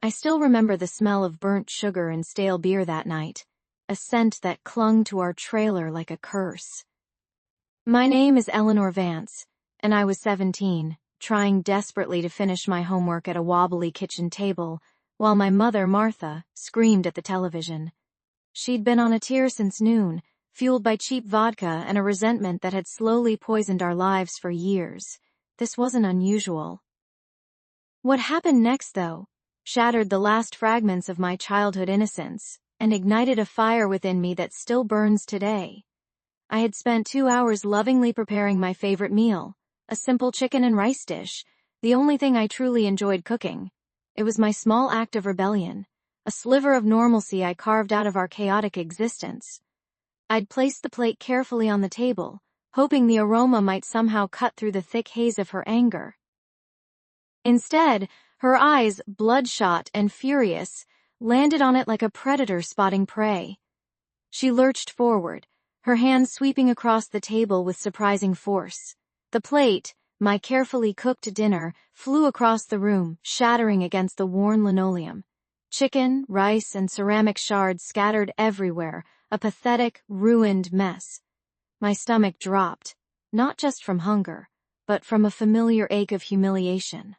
I still remember the smell of burnt sugar and stale beer that night, a scent that clung to our trailer like a curse. My name is Eleanor Vance, and I was 17, trying desperately to finish my homework at a wobbly kitchen table, while my mother, Martha, screamed at the television. She'd been on a tear since noon, fueled by cheap vodka and a resentment that had slowly poisoned our lives for years. This wasn't unusual. What happened next, though, shattered the last fragments of my childhood innocence and ignited a fire within me that still burns today. I had spent 2 hours lovingly preparing my favorite meal, a simple chicken and rice dish, the only thing I truly enjoyed cooking. It was my small act of rebellion, a sliver of normalcy I carved out of our chaotic existence. I'd placed the plate carefully on the table, hoping the aroma might somehow cut through the thick haze of her anger. Instead, her eyes, bloodshot and furious, landed on it like a predator spotting prey. She lurched forward, her hands sweeping across the table with surprising force. The plate, my carefully cooked dinner, flew across the room, shattering against the worn linoleum. Chicken, rice, and ceramic shards scattered everywhere, a pathetic, ruined mess. My stomach dropped, not just from hunger, but from a familiar ache of humiliation.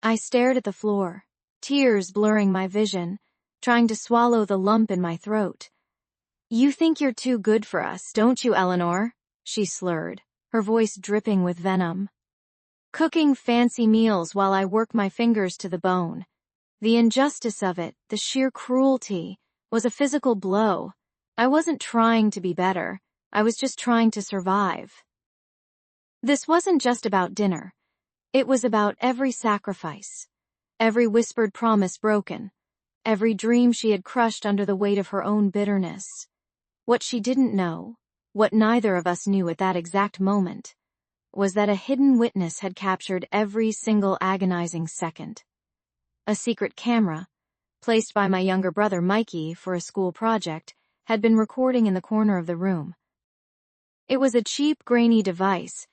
I stared at the floor, tears blurring my vision, trying to swallow the lump in my throat. "You think you're too good for us, don't you, Eleanor?" she slurred, her voice dripping with venom. Cooking fancy meals while I work my fingers to the bone. The injustice of it, the sheer cruelty, was a physical blow. I wasn't trying to be better, I was just trying to survive. This wasn't just about dinner. It was about every sacrifice, every whispered promise broken, every dream she had crushed under the weight of her own bitterness. What she didn't know, what neither of us knew at that exact moment, was that a hidden witness had captured every single agonizing second. A secret camera, placed by my younger brother Mikey for a school project, had been recording in the corner of the room. It was a cheap, grainy device,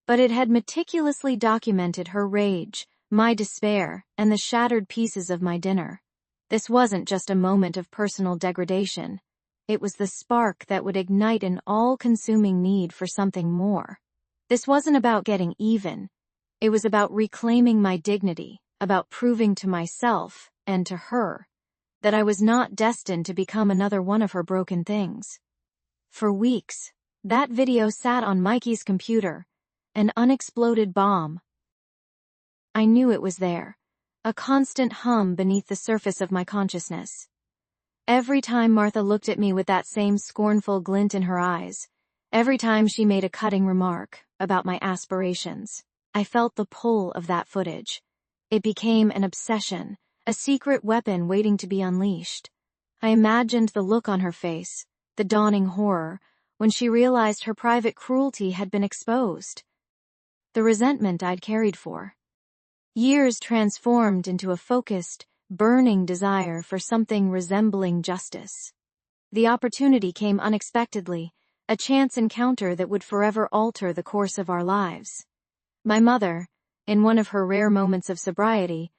but it had meticulously documented her rage, my despair, and the shattered pieces of my dinner. This wasn't just a moment of personal degradation. It was the spark that would ignite an all-consuming need for something more. This wasn't about getting even. It was about reclaiming my dignity, about proving to myself, and to her, that I was not destined to become another one of her broken things. For weeks, that video sat on Mikey's computer, an unexploded bomb. I knew it was there, a constant hum beneath the surface of my consciousness. Every time Martha looked at me with that same scornful glint in her eyes, every time she made a cutting remark about my aspirations, I felt the pull of that footage. It became an obsession, a secret weapon waiting to be unleashed. I imagined the look on her face, the dawning horror, when she realized her private cruelty had been exposed. The resentment I'd carried for years transformed into a focused, burning desire for something resembling justice. The opportunity came unexpectedly, a chance encounter that would forever alter the course of our lives. My mother, in one of her rare moments of sobriety,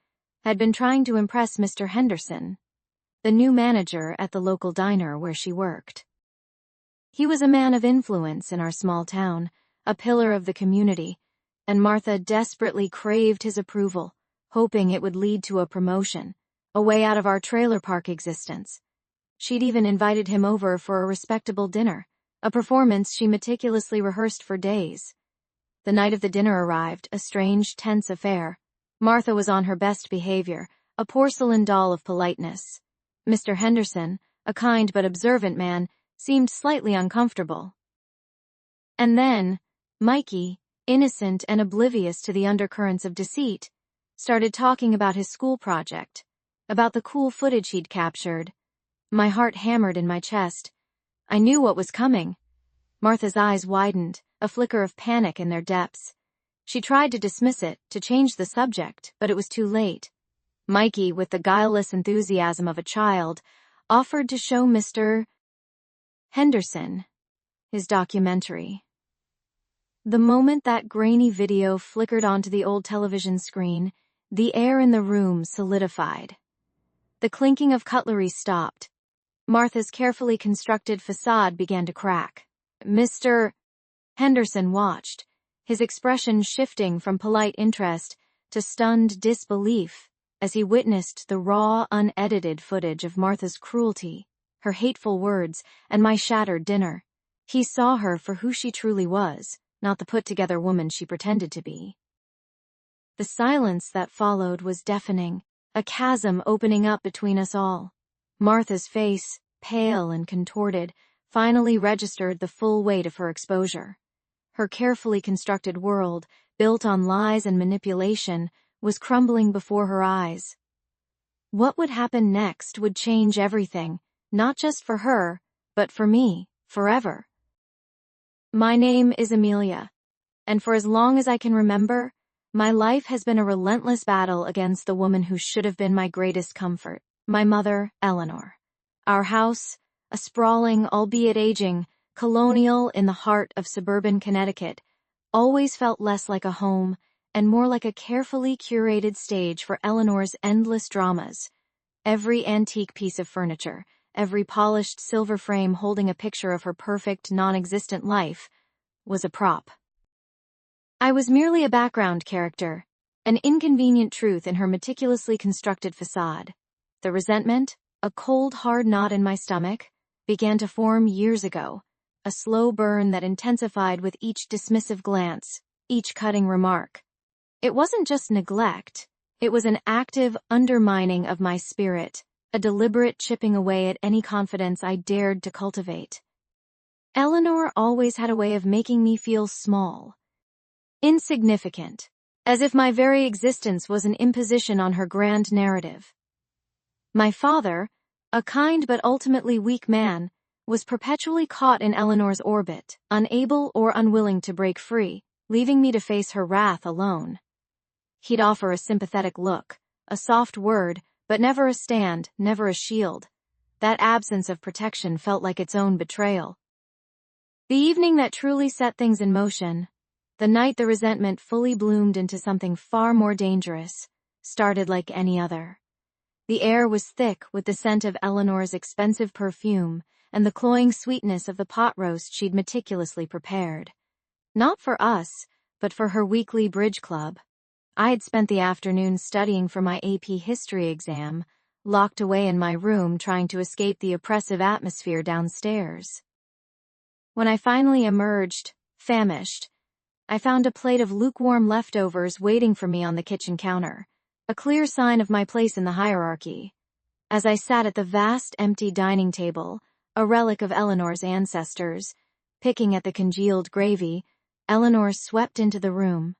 had been trying to impress Mr. Henderson, the new manager at the local diner where she worked. He was a man of influence in our small town, a pillar of the community, and Martha desperately craved his approval, hoping it would lead to a promotion, a way out of our trailer park existence. She'd even invited him over for a respectable dinner, a performance she meticulously rehearsed for days. The night of the dinner arrived, a strange, tense affair. Martha was on her best behavior, a porcelain doll of politeness. Mr. Henderson, a kind but observant man, seemed slightly uncomfortable. And then, Mikey, innocent and oblivious to the undercurrents of deceit, started talking about his school project, about the cool footage he'd captured. My heart hammered in my chest. I knew what was coming. Martha's eyes widened, a flicker of panic in their depths. She tried to dismiss it, to change the subject, but it was too late. Mikey, with the guileless enthusiasm of a child, offered to show Mr. Henderson his documentary. The moment that grainy video flickered onto the old television screen, The air in the room solidified. The clinking of cutlery stopped. Martha's carefully constructed facade began to crack. Mr. Henderson watched, his expression shifting from polite interest to stunned disbelief as he witnessed the raw, unedited footage of Martha's cruelty, her hateful words, and my shattered dinner. He saw her for who she truly was, not the put-together woman she pretended to be. The silence that followed was deafening, a chasm opening up between us all. Martha's face, pale and contorted, finally registered the full weight of her exposure. Her carefully constructed world, built on lies and manipulation, was crumbling before her eyes. What would happen next would change everything, not just for her, but for me, forever. My name is Amelia, and for as long as I can remember, my life has been a relentless battle against the woman who should have been my greatest comfort, my mother, Eleanor. Our house, a sprawling, albeit aging, colonial in the heart of suburban Connecticut, always felt less like a home and more like a carefully curated stage for Eleanor's endless dramas. Every antique piece of furniture, every polished silver frame holding a picture of her perfect, non-existent life, was a prop. I was merely a background character, an inconvenient truth in her meticulously constructed facade. The resentment, a cold, hard knot in my stomach, began to form years ago, a slow burn that intensified with each dismissive glance, each cutting remark. It wasn't just neglect, it was an active undermining of my spirit, a deliberate chipping away at any confidence I dared to cultivate. Eleanor always had a way of making me feel small, insignificant, as if my very existence was an imposition on her grand narrative. My father, a kind but ultimately weak man, was perpetually caught in Eleanor's orbit, unable or unwilling to break free, leaving me to face her wrath alone. He'd offer a sympathetic look, a soft word, but never a stand, never a shield. That absence of protection felt like its own betrayal. The evening that truly set things in motion, the night the resentment fully bloomed into something far more dangerous, started like any other. The air was thick with the scent of Eleanor's expensive perfume and the cloying sweetness of the pot roast she'd meticulously prepared. Not for us, but for her weekly bridge club. I had spent the afternoon studying for my AP history exam, locked away in my room trying to escape the oppressive atmosphere downstairs. When I finally emerged, famished, I found a plate of lukewarm leftovers waiting for me on the kitchen counter, a clear sign of my place in the hierarchy. As I sat at the vast empty dining table, a relic of Eleanor's ancestors, picking at the congealed gravy, Eleanor swept into the room.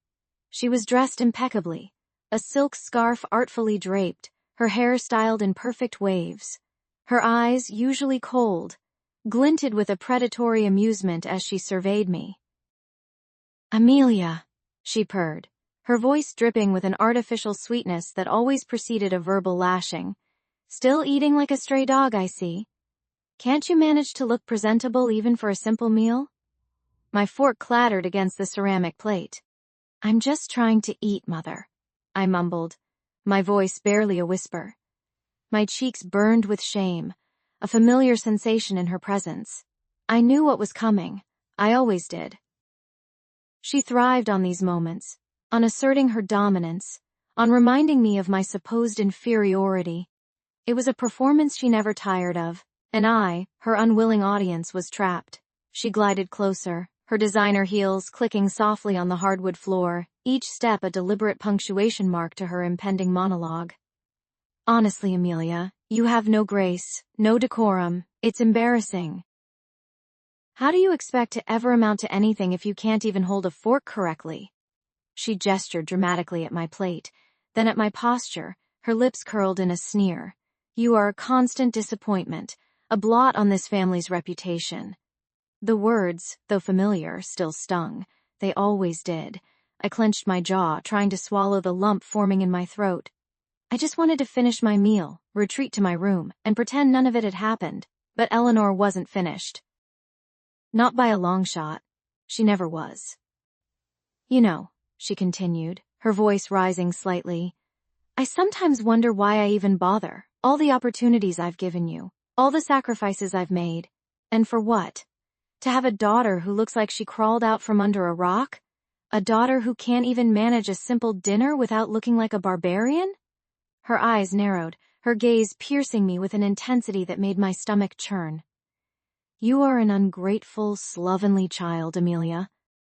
She was dressed impeccably, a silk scarf artfully draped, her hair styled in perfect waves. Her eyes, usually cold, glinted with a predatory amusement as she surveyed me. "Amelia," she purred, her voice dripping with an artificial sweetness that always preceded a verbal lashing. "Still eating like a stray dog, I see. Can't you manage to look presentable even for a simple meal?" My fork clattered against the ceramic plate. "I'm just trying to eat, Mother," I mumbled, my voice barely a whisper. My cheeks burned with shame, a familiar sensation in her presence. I knew what was coming. I always did. She thrived on these moments, on asserting her dominance, on reminding me of my supposed inferiority. It was a performance she never tired of, and I, her unwilling audience, was trapped. She glided closer, her designer heels clicking softly on the hardwood floor, each step a deliberate punctuation mark to her impending monologue. "Honestly, Amelia, you have no grace, no decorum. It's embarrassing. How do you expect to ever amount to anything if you can't even hold a fork correctly?" She gestured dramatically at my plate, then at my posture, her lips curled in a sneer. "You are a constant disappointment, a blot on this family's reputation." The words, though familiar, still stung. They always did. I clenched my jaw, trying to swallow the lump forming in my throat. I just wanted to finish my meal, retreat to my room, and pretend none of it had happened, but Eleanor wasn't finished. Not by a long shot. She never was. "You know," she continued, her voice rising slightly, I sometimes wonder why I even bother. All the opportunities I've given you, all the sacrifices I've made. And for what? To have a daughter who looks like she crawled out from under a rock? A daughter who can't even manage a simple dinner without looking like a barbarian? Her eyes narrowed, her gaze piercing me with an intensity that made my stomach churn. You are an ungrateful, slovenly child, Amelia.